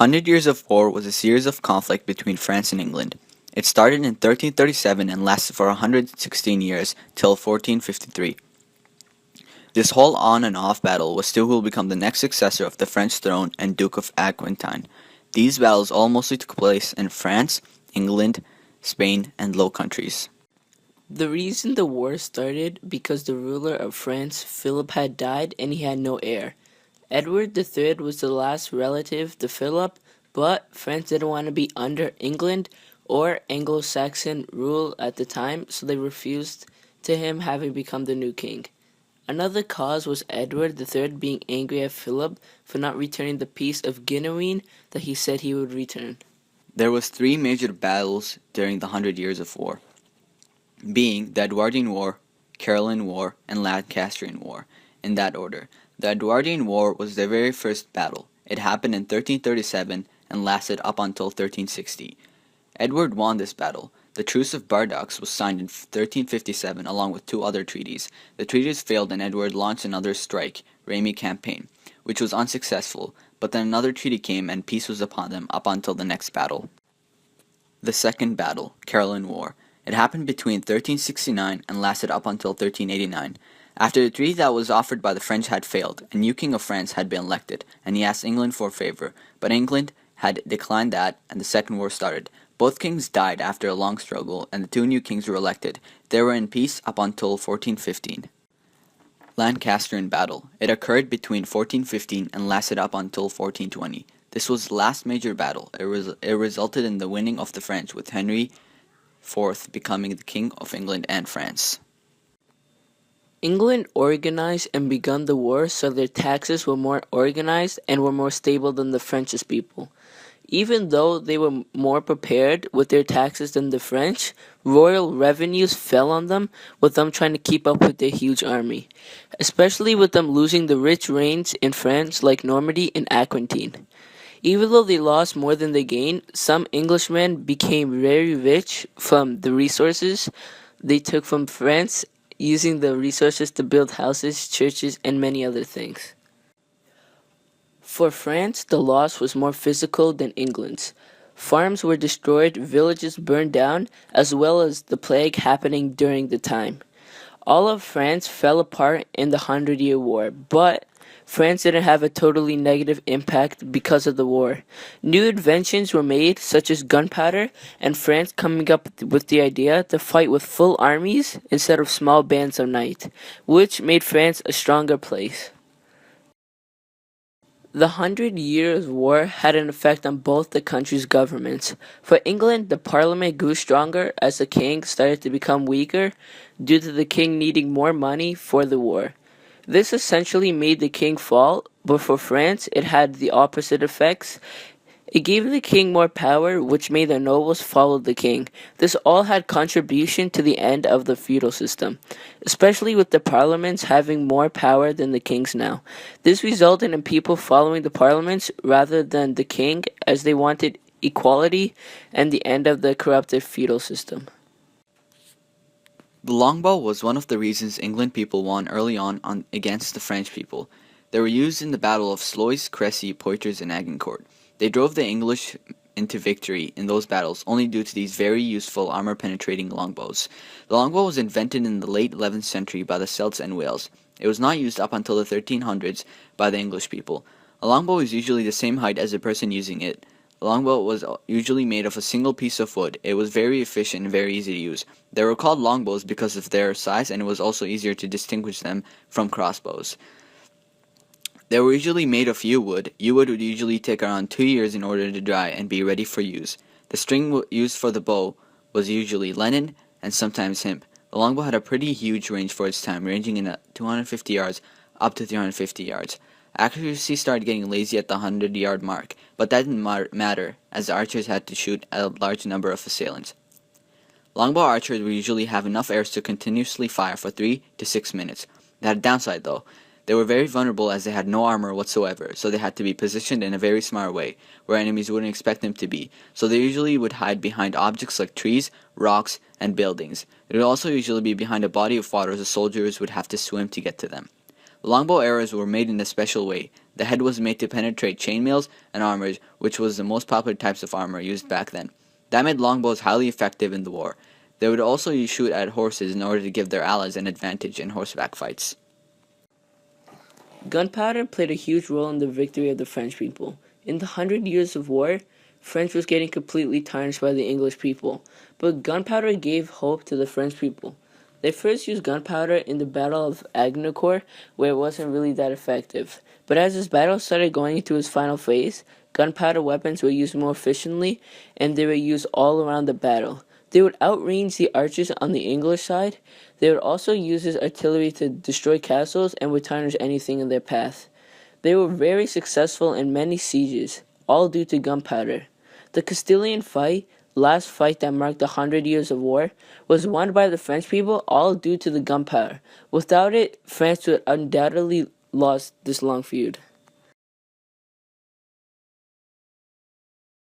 Hundred Years of War was a series of conflict between France and England. It started in 1337 and lasted for 116 years, till 1453. This whole on and off battle was still who will become the next successor of the French throne and Duke of Aquitaine. These battles all mostly took place in France, England, Spain, and Low Countries. The reason the war started because the ruler of France, Philip, had died and he had no heir. Edward III was the last relative to Philip, but France didn't want to be under England or Anglo-Saxon rule at the time, so they refused to him having become the new king. Another cause was Edward III being angry at Philip for not returning the peace of Guinevere that he said he would return. There was three major battles during the Hundred Years of War, being the Edwardian War, Caroline War, and Lancastrian War, in that order. The Edwardian War was the very first battle. It happened in 1337 and lasted up until 1360. Edward won this battle. The Truce of Bordeaux was signed in 1357 along with two other treaties. The treaties failed and Edward launched another strike, Ramey campaign, which was unsuccessful, but then another treaty came and peace was upon them up until the next battle. The second battle, Caroline War. It happened between 1369 and lasted up until 1389. After the treaty that was offered by the French had failed, a new king of France had been elected, and he asked England for a favor, but England had declined that, and the Second War started. Both kings died after a long struggle, and the two new kings were elected. They were in peace up until 1415. Lancastrian Battle. It occurred between 1415 and lasted up until 1420. This was the last major battle. It resulted in the winning of the French, with Henry IV becoming the King of England and France. England organized and begun the war so their taxes were more organized and were more stable than the French's people. Even though they were more prepared with their taxes than the French, royal revenues fell on them, with them trying to keep up with their huge army, especially with them losing the rich reigns in France like Normandy and Aquitaine. Even though they lost more than they gained, some Englishmen became very rich from the resources they took from France, using the resources to build houses, churches, and many other things. For France, the loss was more physical than England's. Farms were destroyed, villages burned down, as well as the plague happening during the time. All of France fell apart in the 100-Year War, but France didn't have a totally negative impact because of the war. New inventions were made, such as gunpowder, and France coming up with the idea to fight with full armies instead of small bands of knights, which made France a stronger place. The 100 Years' War had an effect on both the country's governments. For England, the parliament grew stronger as the king started to become weaker due to the king needing more money for the war. This essentially made the king fall, but for France, it had the opposite effects. It gave the king more power, which made the nobles follow the king. This all had contribution to the end of the feudal system, especially with the parliaments having more power than the kings now. This resulted in people following the parliaments rather than the king, as they wanted equality and the end of the corrupted feudal system. The longbow was one of the reasons England people won early on against the French people. They were used in the Battle of Sluys, Crécy, Poitiers, and Agincourt. They drove the English into victory in those battles only due to these very useful armor-penetrating longbows. The longbow was invented in the late 11th century by the Celts and Wales. It was not used up until the 1300s by the English people. A longbow is usually the same height as the person using it. The longbow was usually made of a single piece of wood. It was very efficient and very easy to use. They were called longbows because of their size, and it was also easier to distinguish them from crossbows. They were usually made of yew wood. Yew wood would usually take around 2 years in order to dry and be ready for use. The string used for the bow was usually linen and sometimes hemp. The longbow had a pretty huge range for its time, ranging in 250 yards up to 350 yards. Accuracy started getting lazy at the 100-yard mark, but that didn't matter, as the archers had to shoot at a large number of assailants. Longbow archers would usually have enough arrows to continuously fire for 3 to 6 minutes. They had a downside, though. They were very vulnerable as they had no armor whatsoever, so they had to be positioned in a very smart way, where enemies wouldn't expect them to be, so they usually would hide behind objects like trees, rocks, and buildings. They would also usually be behind a body of water, so soldiers would have to swim to get to them. The longbow arrows were made in a special way. The head was made to penetrate chainmails and armors, which was the most popular types of armor used back then. That made longbows highly effective in the war. They would also shoot at horses in order to give their allies an advantage in horseback fights. Gunpowder played a huge role in the victory of the French people. In the 100 Years of War, French was getting completely tarnished by the English people, but gunpowder gave hope to the French people. They first used gunpowder in the Battle of Agincourt, where it wasn't really that effective. But as this battle started going into its final phase, gunpowder weapons were used more efficiently, and they were used all around the battle. They would outrange the archers on the English side. They would also use this artillery to destroy castles and would tarnish anything in their path. They were very successful in many sieges, all due to gunpowder. The Castilian fight, last fight that marked the 100 Years of War, was won by the French people, all due to the gunpowder. Without it, France would undoubtedly lost this long feud.